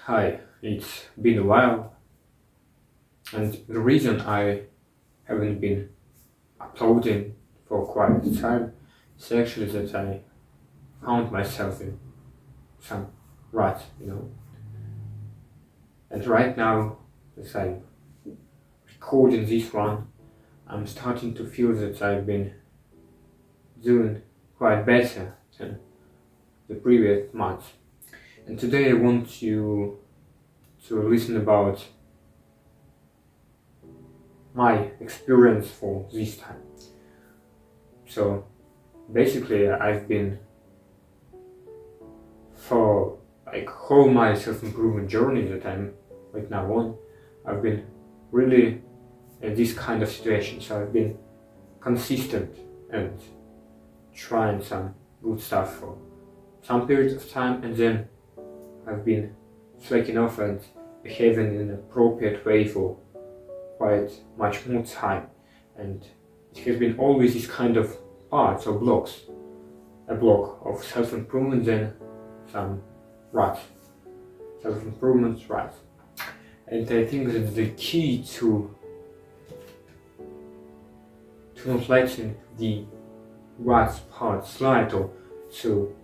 Hi, it's been a while, and the reason I haven't been uploading for quite a time is actually that I found myself in some rut. And right now, as I'm recording this one, I'm starting to feel that I've been doing quite better than the previous months. And today I want you to listen about my experience for this time. So basically, I've been for like whole my self-improvement journey that I'm right now on. I've been really in this kind of situation. So I've been consistent and trying some good stuff for some period of time, and then I've been slacking off and behaving in an appropriate way for quite much more time. And it has been always this kind of parts or blocks. A block of self-improvement, then some rut. Self-improvement, rut. And I think that the key to not letting the rut part slide or to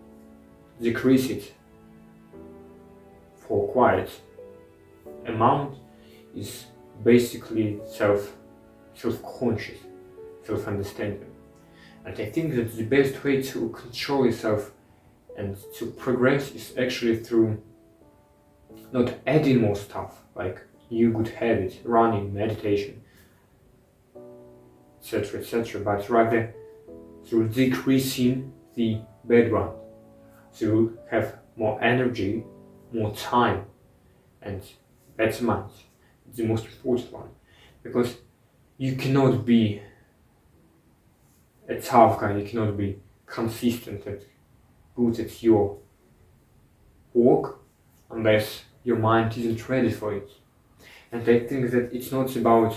decrease it for quite amount is basically self-conscious, self-understanding. And I think that the best way to control yourself and to progress is actually through not adding more stuff like new good habits, running, meditation, etc., but rather through decreasing the bad one. So you have more energy, more time, and better mind. It's the most important one, because you cannot be a tough guy, you cannot be consistent and good at your work unless your mind isn't ready for it. And I think that it's not about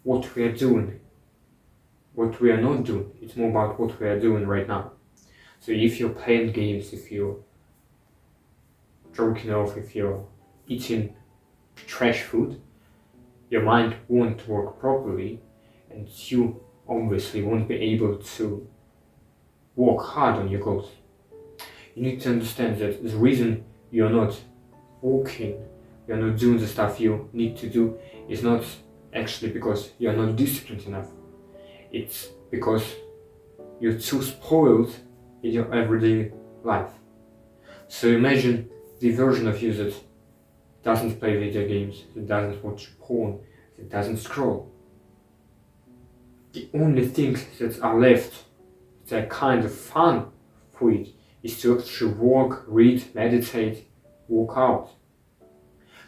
what we are doing, what we are not doing, it's more about what we are doing right now. So if you're playing games, if you're jerking off, if you're eating trash food, your mind won't work properly, and you obviously won't be able to work hard on your goals. You need to understand that the reason you're not working, you're not doing the stuff you need to do, is not actually because you're not disciplined enough. It's because you're too spoiled in your everyday life. So imagine the version of you that doesn't play video games, that doesn't watch porn, that doesn't scroll. The only things that are left that are kind of fun for it is to actually work, read, meditate, work out.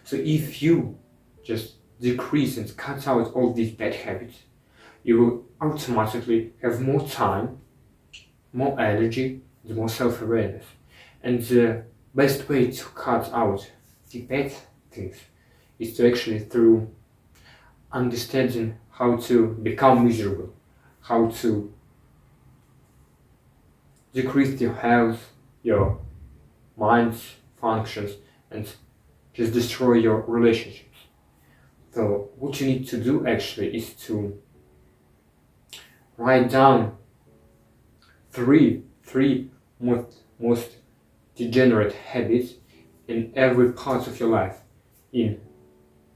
So if you just decrease and cut out all these bad habits, you will automatically have more time, more energy, and more self-awareness. And the best way to cut out the bad things is to actually through understanding how to become miserable, how to decrease your health, your mind's functions, and just destroy your relationships. So what you need to do actually is to write down three most degenerate habits in every part of your life, in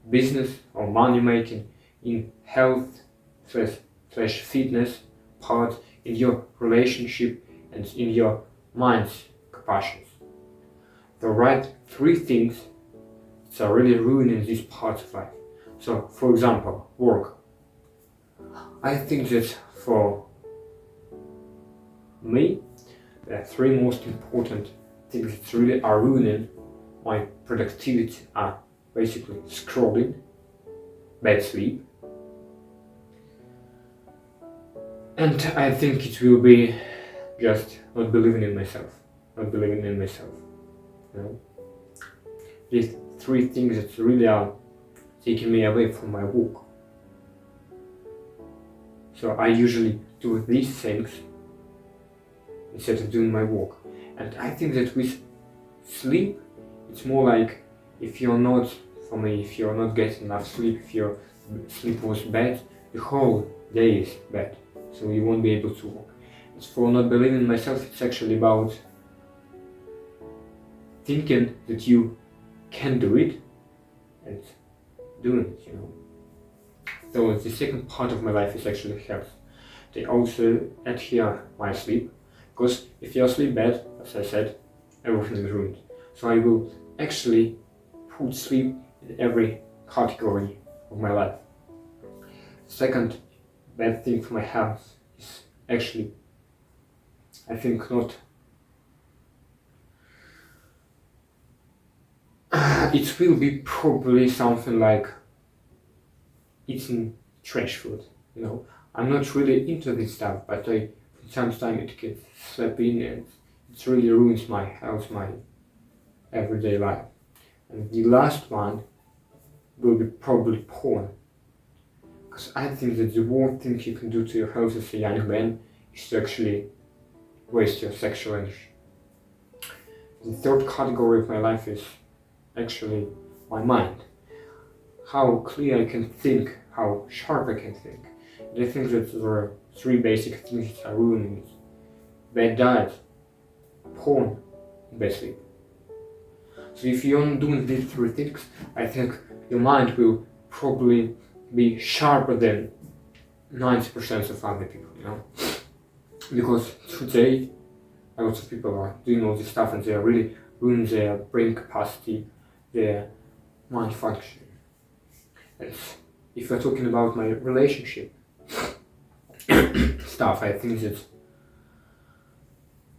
business or money making, in health slash fitness part, in your relationship, and in your mind's capacities. So write three things that are really ruining this part of life. So for example, work. I think that for me, the three most important things that really are ruining my productivity are basically scrolling, bad sleep, and I think it will be just not believing in myself. You know? These three things that really are taking me away from my work. So I usually do these things instead of doing my work. And I think that with sleep, it's more like if you're not, for me, if you're not getting enough sleep, if your sleep was bad, the whole day is bad. So you won't be able to walk. As for not believing in myself, it's actually about thinking that you can do it and doing it, So the second part of my life is actually health. They also add here my sleep, because if you sleep bad, as I said, everything is ruined. So I will actually put sleep in every category of my life. Second bad thing for my health is actually, I think, not. It will be probably something like eating trash food. I'm not really into this stuff, but from time to time it gets slip in and it really ruins my health, my everyday life. And the last one will be probably porn. Because I think that the worst thing you can do to your health as a young man is to actually waste your sexual energy. The third category of my life is actually my mind. How clear I can think, how sharp I can think. And I think that there are three basic things that are ruining it: bad diet, porn, and bad sleep. So if you're not doing these three things, I think your mind will probably be sharper than 90% of other people, Because today, a lot of people are doing all this stuff and they are really ruining their brain capacity, their mind function. And if we're talking about my relationship stuff, I think that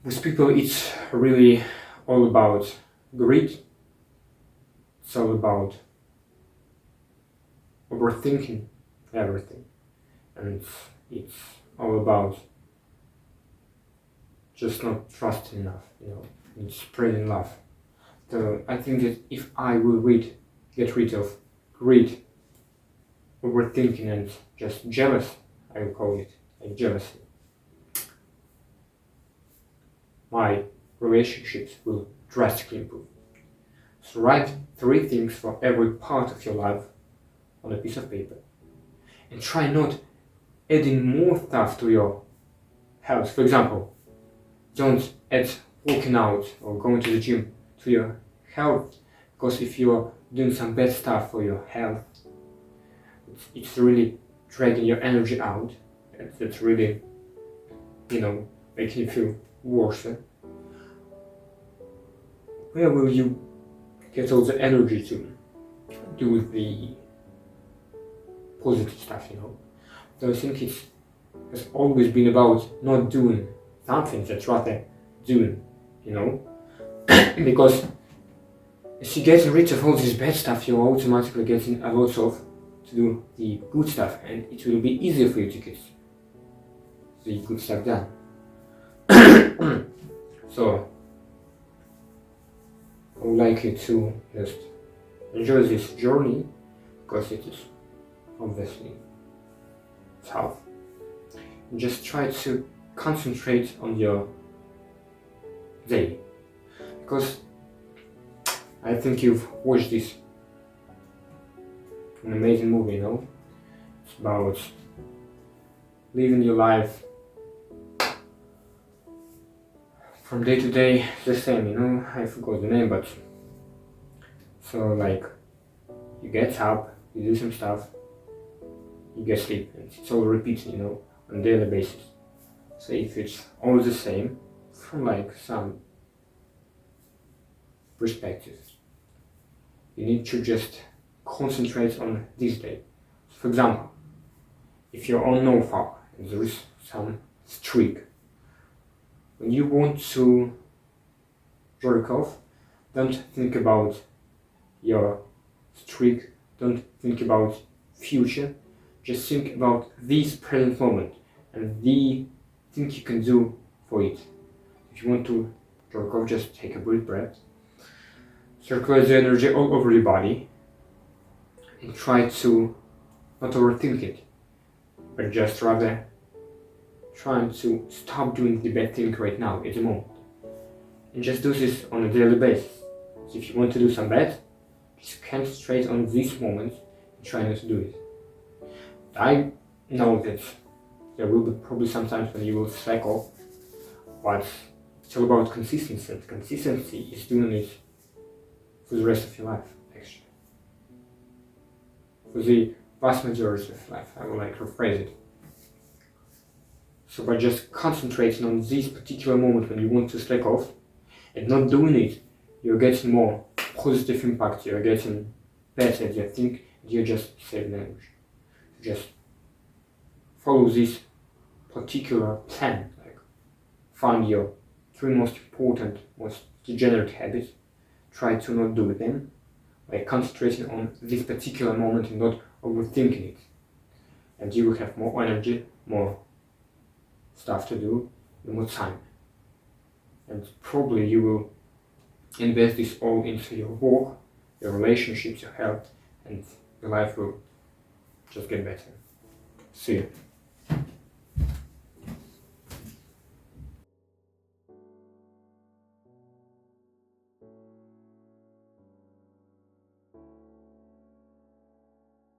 with people it's really all about greed. It's all about overthinking everything, and it's all about just not trusting enough, and spreading love. So I think that if I will get rid of greed, overthinking, and just jealous, I will call it like jealousy, my relationships will drastically improve. So write 3 things for every part of your life on a piece of paper, and try not adding more stuff to your health. For example, don't add working out or going to the gym to your health, because if you're doing some bad stuff for your health, it's really dragging your energy out, and it's really, making you feel worse. Where will you get all the energy to do with the positive stuff, So I think it has always been about not doing something, that's rather doing, Because if you get rid of all this bad stuff, you're automatically getting a lot of to do the good stuff, and it will be easier for you to get the good stuff done. So I would like you to just enjoy this journey, because it is obviously tough. And just try to concentrate on your day, because I think you've watched this an amazing movie, It's about living your life from day to day the same, I forgot the name, but so like you get up, you do some stuff, you get sleep, and it's all repeated, on a daily basis. So if it's all the same from like some perspective, you need to just concentrate on this day. For example, if you're on NoFap and there is some streak, when you want to jerk off, don't think about your streak, don't think about future, just think about this present moment and the thing you can do for it. If you want to jerk off, just take a deep breath, circulate the energy all over your body, and try to not overthink it, but just rather trying to stop doing the bad thing right now at the moment. And just do this on a daily basis. So if you want to do some bad, Just concentrate on this moment and try not to do it. I know that there will be probably some times when you will slack off, but it's all about consistency. And consistency is doing it for the rest of your life, actually. For the vast majority of life, I would like to rephrase it. So by just concentrating on this particular moment when you want to slack off and not doing it, you're getting more positive impact, you're getting better at your think, you're just saving language. Just follow this particular plan, like find your 3 most important, most degenerate habits, try to not do them, by concentrating on this particular moment and not overthinking it. And you will have more energy, more stuff to do, and more time. And probably you will invest this all into your work, your relationships, your health, and your life will just get better. See you.